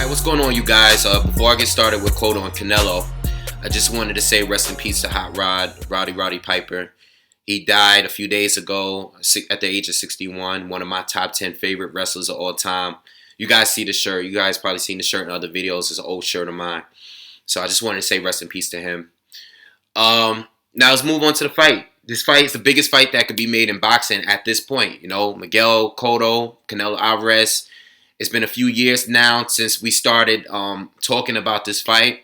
What's going on, you guys? Before I get started with Cotto and Canelo, I just wanted to say rest in peace to Hot Rod, Roddy Piper. He died a few days ago at the age of 61, one of my top 10 favorite wrestlers of all time. You guys see the shirt. You guys probably seen the shirt in other videos. It's an old shirt of mine. So I just wanted to say rest in peace to him. Now let's move on to the fight. This fight is the biggest fight that could be made in boxing at this point. You know, Miguel Cotto, Canelo Alvarez. It's been a few years now since we started talking about this fight.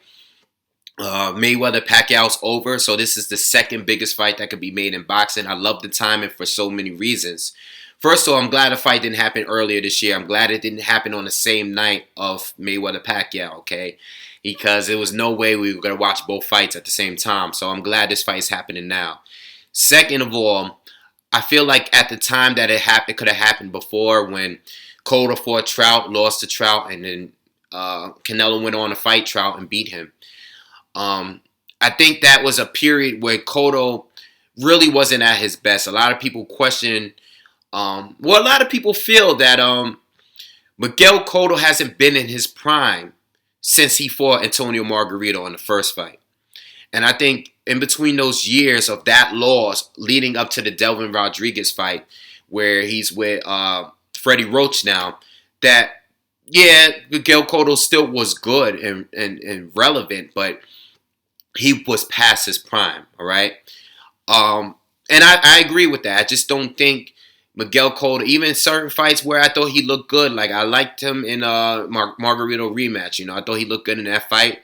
Mayweather-Pacquiao's over, so this is the second biggest fight that could be made in boxing. I love the timing for so many reasons. First of all, I'm glad the fight didn't happen earlier this year. I'm glad it didn't happen on the same night of Mayweather-Pacquiao, okay? Because there was no way we were going to watch both fights at the same time. So I'm glad this fight is happening now. Second of all, I feel like at the time that it could have happened before when Cotto fought Trout, lost to Trout, and then Canelo went on to fight Trout and beat him. I think that was a period where Cotto really wasn't at his best. A lot of people question, a lot of people feel that Miguel Cotto hasn't been in his prime since he fought Antonio Margarito in the first fight. And I think in between those years of that loss leading up to the Delvin Rodriguez fight, where he's with Freddie Roach now, that, yeah, Miguel Cotto still was good and relevant, but he was past his prime, all right? And I agree with that. I just don't think Miguel Cotto, even in certain fights where I thought he looked good, like I liked him in Margarito rematch, you know, I thought he looked good in that fight.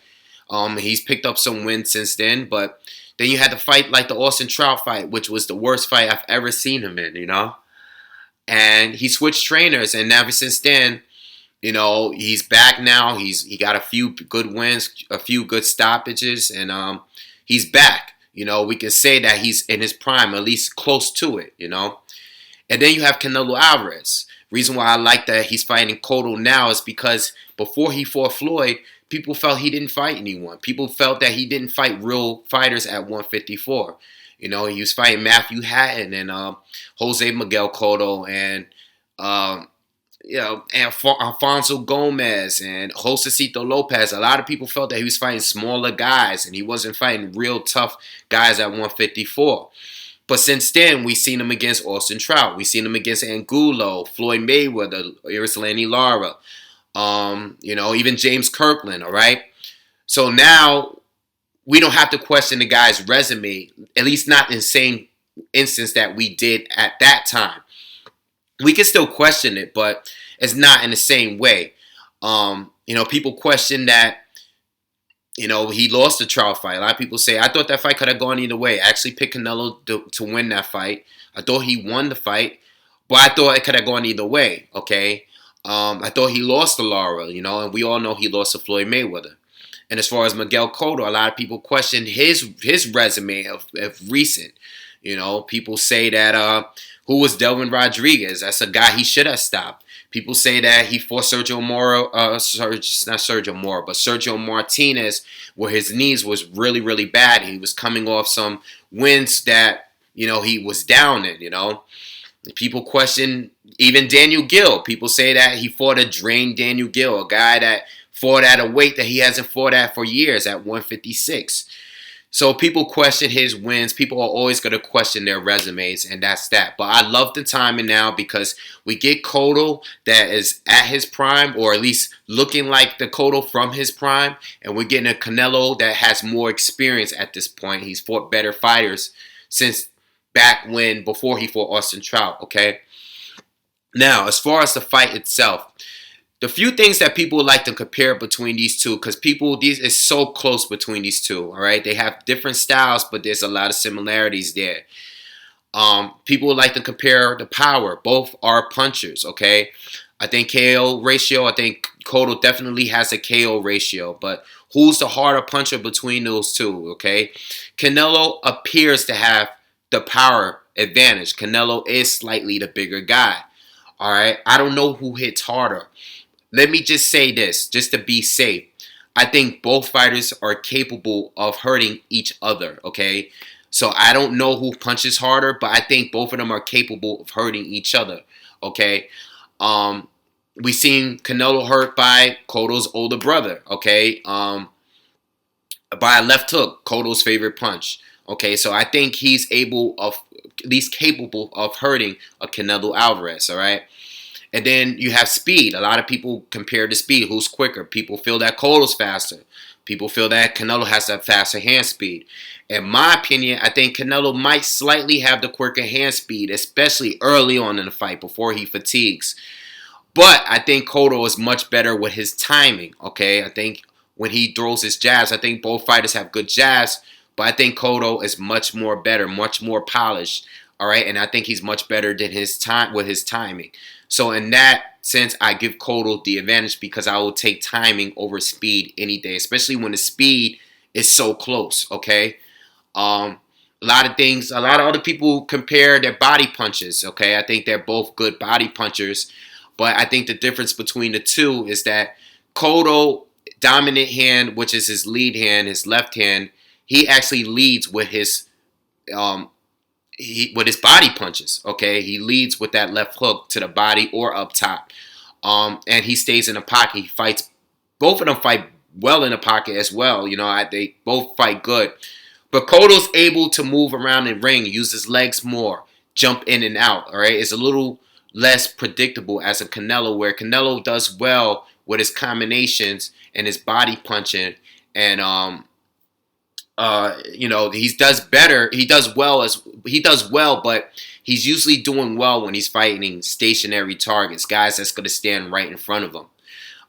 He's picked up some wins since then, but then you had to fight like the Austin Trout fight, which was the worst fight I've ever seen him in, you know? And he switched trainers, and ever since then, you know, he's back now. He got a few good wins, a few good stoppages, and he's back. You know, we can say that he's in his prime, at least close to it, you know. And then you have Canelo Alvarez. Reason why I like that he's fighting Cotto now is because before he fought Floyd, people felt he didn't fight anyone. People felt that he didn't fight real fighters at 154. You know, he was fighting Matthew Hatton and Jose Miguel Cotto and Alfonso Gomez and Josecito Lopez. A lot of people felt that he was fighting smaller guys and he wasn't fighting real tough guys at 154. But since then, we've seen him against Austin Trout. We've seen him against Angulo, Floyd Mayweather, Erislandy Lara, you know, even James Kirkland, all right? So now we don't have to question the guy's resume, at least not in the same instance that we did at that time. We can still question it, but it's not in the same way. You know, people question that, you know, he lost the Trout fight. A lot of people say, I thought that fight could have gone either way. I actually picked Canelo to win that fight. I thought he won the fight, but I thought it could have gone either way, okay? I thought he lost to Lara, you know, and we all know he lost to Floyd Mayweather. And as far as Miguel Cotto, a lot of people question his resume of recent. You know, people say that who was Delvin Rodriguez? That's a guy he should have stopped. People say that he fought Sergio Martinez, where his knees was really, really bad. He was coming off some wins that, you know, he was down in, you know. People question even Daniel Gill. People say that he fought a drained Daniel Gill, a guy that fought at a weight that he hasn't fought at for years at 156. So people question his wins. People are always going to question their resumes, and that's that. But I love the timing now because we get Cotto that is at his prime, or at least looking like the Cotto from his prime, and we're getting a Canelo that has more experience at this point. He's fought better fighters since back when, before he fought Austin Trout, okay? Now, as far as the fight itself, the few things that people like to compare between these two, because these is so close between these two, all right? They have different styles, but there's a lot of similarities there. People like to compare the power. Both are punchers, okay? I think KO ratio, I think Cotto definitely has a KO ratio, but who's the harder puncher between those two, okay? Canelo appears to have the power advantage. Canelo is slightly the bigger guy, all right? I don't know who hits harder. Let me just say this, just to be safe. I think both fighters are capable of hurting each other, okay? So I don't know who punches harder, but I think both of them are capable of hurting each other, okay? We seen Canelo hurt by Cotto's older brother, okay? By a left hook, Cotto's favorite punch. Okay, so I think he's able of, at least capable of hurting a Canelo Alvarez, all right? And then you have speed. A lot of people compare the speed. Who's quicker? People feel that Cotto's faster. People feel that Canelo has that faster hand speed. In my opinion, I think Canelo might slightly have the quicker hand speed, especially early on in the fight before he fatigues. But I think Cotto is much better with his timing, okay? I think when he throws his jabs, I think both fighters have good jabs, but I think Cotto is much more better, much more polished, all right? And I think he's much better than his time with his timing. So in that sense, I give Cotto the advantage because I will take timing over speed any day, especially when the speed is so close, okay? A lot of things, a lot of other people compare their body punches, okay? I think they're both good body punchers. But I think the difference between the two is that Cotto, dominant hand, which is his lead hand, his left hand, he actually leads with his um, with his body punches. Okay, he leads with that left hook to the body or up top, and he stays in the pocket. He fights. Both of them fight well in the pocket as well. You know, they both fight good. But Cotto's able to move around the ring, use his legs more, jump in and out. All right, it's a little less predictable as a Canelo, where Canelo does well with his combinations and his body punching, and you know, he does better. He does well, but he's usually doing well when he's fighting stationary targets, guys that's going to stand right in front of him.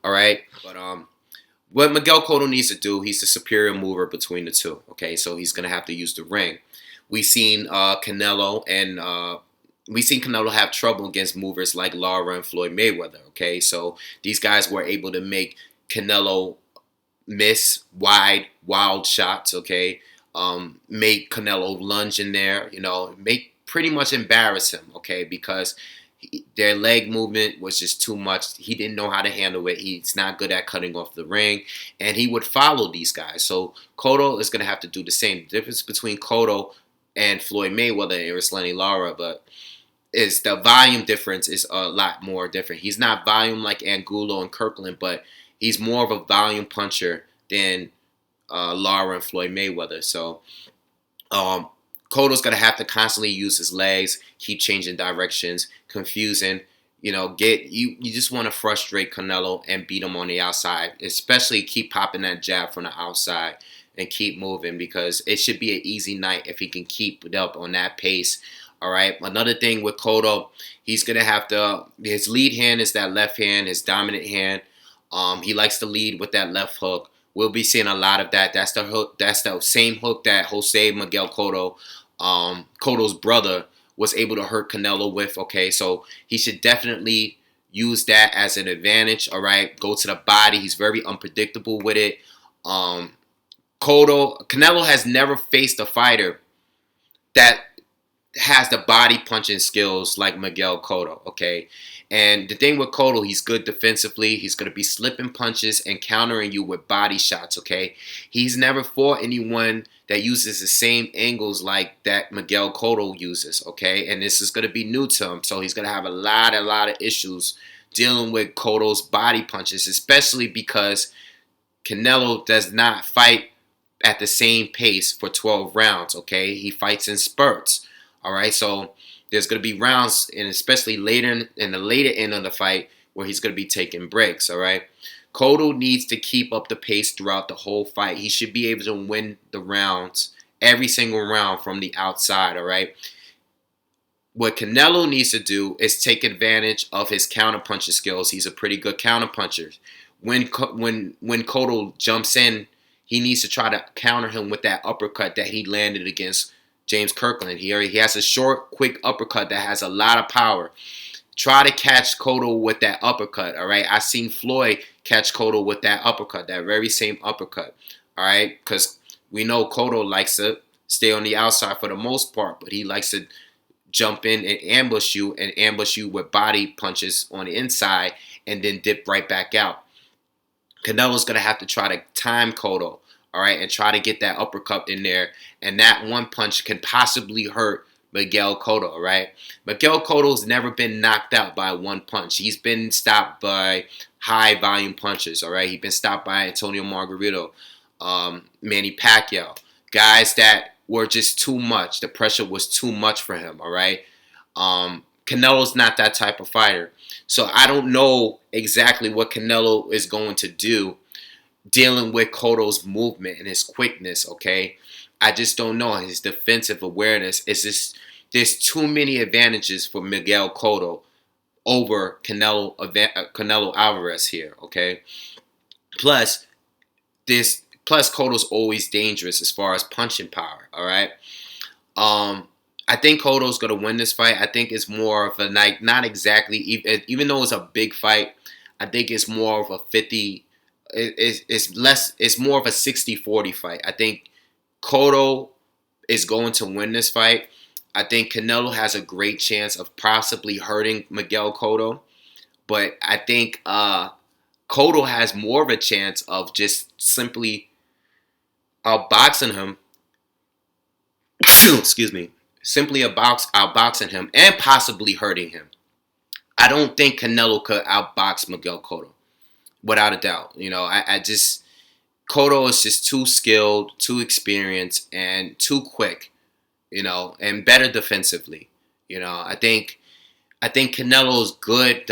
All right, but what Miguel Cotto needs to do, he's the superior mover between the two. Okay, so he's going to have to use the ring. We've seen Canelo and we've seen Canelo have trouble against movers like Lara and Floyd Mayweather. Okay, so these guys were able to make Canelo miss wild shots. Okay, make Canelo lunge in there. You know, make pretty much embarrass him. Okay, because their leg movement was just too much. He didn't know how to handle it. He's not good at cutting off the ring, and he would follow these guys. So Cotto is going to have to do the same. The difference between Cotto and Floyd Mayweather and Erislandy Lara, but is the volume difference is a lot more different. He's not volume like Angulo and Kirkland, but he's more of a volume puncher than Lara and Floyd Mayweather. So Cotto's going to have to constantly use his legs, keep changing directions, confusing. You know, you just want to frustrate Canelo and beat him on the outside, especially keep popping that jab from the outside and keep moving, because it should be an easy night if he can keep it up on that pace. All right. Another thing with Cotto, he's going to have to, his lead hand is that left hand, his dominant hand. He likes to lead with that left hook. We'll be seeing a lot of that. That's the hook. That's the same hook that Jose Miguel Cotto, Cotto's brother, was able to hurt Canelo with. Okay, so he should definitely use that as an advantage. All right, go to the body. He's very unpredictable with it. Canelo has never faced a fighter that has the body punching skills like Miguel Cotto, okay? And the thing with Cotto, he's good defensively. He's going to be slipping punches and countering you with body shots, okay? He's never fought anyone that uses the same angles like that Miguel Cotto uses, okay? And this is going to be new to him, so he's going to have a lot of issues dealing with Cotto's body punches, especially because Canelo does not fight at the same pace for 12 rounds, okay? He fights in spurts. All right, so there's going to be rounds, and especially later in the later end of the fight, where he's going to be taking breaks. All right, Cotto needs to keep up the pace throughout the whole fight. He should be able to win the rounds, every single round from the outside. All right. What Canelo needs to do is take advantage of his counterpuncher skills. He's a pretty good counterpuncher. When Cotto jumps in, he needs to try to counter him with that uppercut that he landed against James Kirkland. He has a short, quick uppercut that has a lot of power. Try to catch Cotto with that uppercut, all right? I seen Floyd catch Cotto with that uppercut, that very same uppercut, all right? Because we know Cotto likes to stay on the outside for the most part, but he likes to jump in and ambush you with body punches on the inside and then dip right back out. Canelo's going to have to try to time Cotto, all right, and try to get that uppercut in there. And that one punch can possibly hurt Miguel Cotto, right? Miguel Cotto's never been knocked out by one punch. He's been stopped by high volume punches, all right? He's been stopped by Antonio Margarito, Manny Pacquiao, guys that were just too much. The pressure was too much for him, all right? Canelo's not that type of fighter. So I don't know exactly what Canelo is going to do dealing with Cotto's movement and his quickness, okay? I just don't know. His defensive awareness is just, there's too many advantages for Miguel Cotto over Canelo Alvarez here, okay? Plus, Cotto's always dangerous as far as punching power, all right? I think Cotto's going to win this fight. I think it's more of a, like, not exactly, even though it's a big fight, I think it's more of a 50, it's more of a 60-40 fight. I think Cotto is going to win this fight. I think Canelo has a great chance of possibly hurting Miguel Cotto, but I think Cotto has more of a chance of just simply outboxing him. Excuse me. Simply outboxing him and possibly hurting him. I don't think Canelo could outbox Miguel Cotto, without a doubt. You know, I just, Cotto is just too skilled, too experienced, and too quick, you know, and better defensively. You know, I think Canelo's good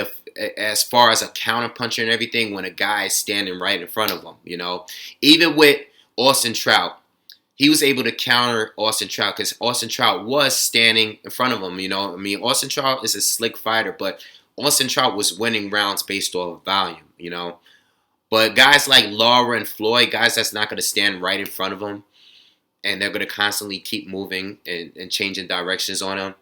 as far as a counterpuncher and everything when a guy is standing right in front of him, you know. Even with Austin Trout, he was able to counter Austin Trout because Austin Trout was standing in front of him, you know. I mean, Austin Trout is a slick fighter, but Austin Trout was winning rounds based off of volume, you know. But guys like Lara and Floyd, guys that's not going to stand right in front of him, and they're going to constantly keep moving and changing directions on him,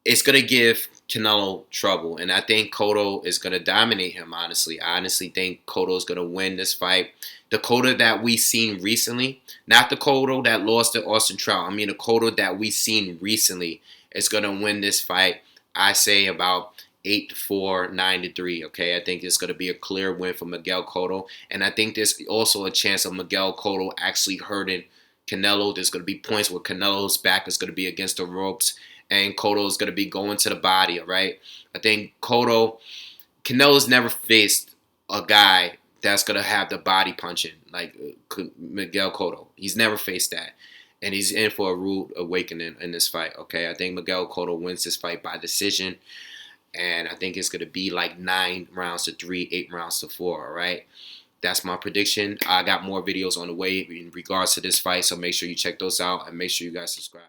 it's going to give Canelo trouble. And I think Cotto is going to dominate him, honestly. I honestly think Cotto is going to win this fight. The Cotto that we seen recently, not the Cotto that lost to Austin Trout. I mean the Cotto that we seen recently is going to win this fight. I say about 8-4, 9-3, okay? I think it's going to be a clear win for Miguel Cotto. And I think there's also a chance of Miguel Cotto actually hurting Canelo. There's going to be points where Canelo's back is going to be against the ropes and Cotto is going to be going to the body, all right? I think Canelo's never faced a guy that's going to have the body punching like Miguel Cotto. He's never faced that. And he's in for a rude awakening in this fight, okay? I think Miguel Cotto wins this fight by decision. And I think it's going to be like 9 rounds to 3, 8 rounds to 4, all right? That's my prediction. I got more videos on the way in regards to this fight, so make sure you check those out and make sure you guys subscribe.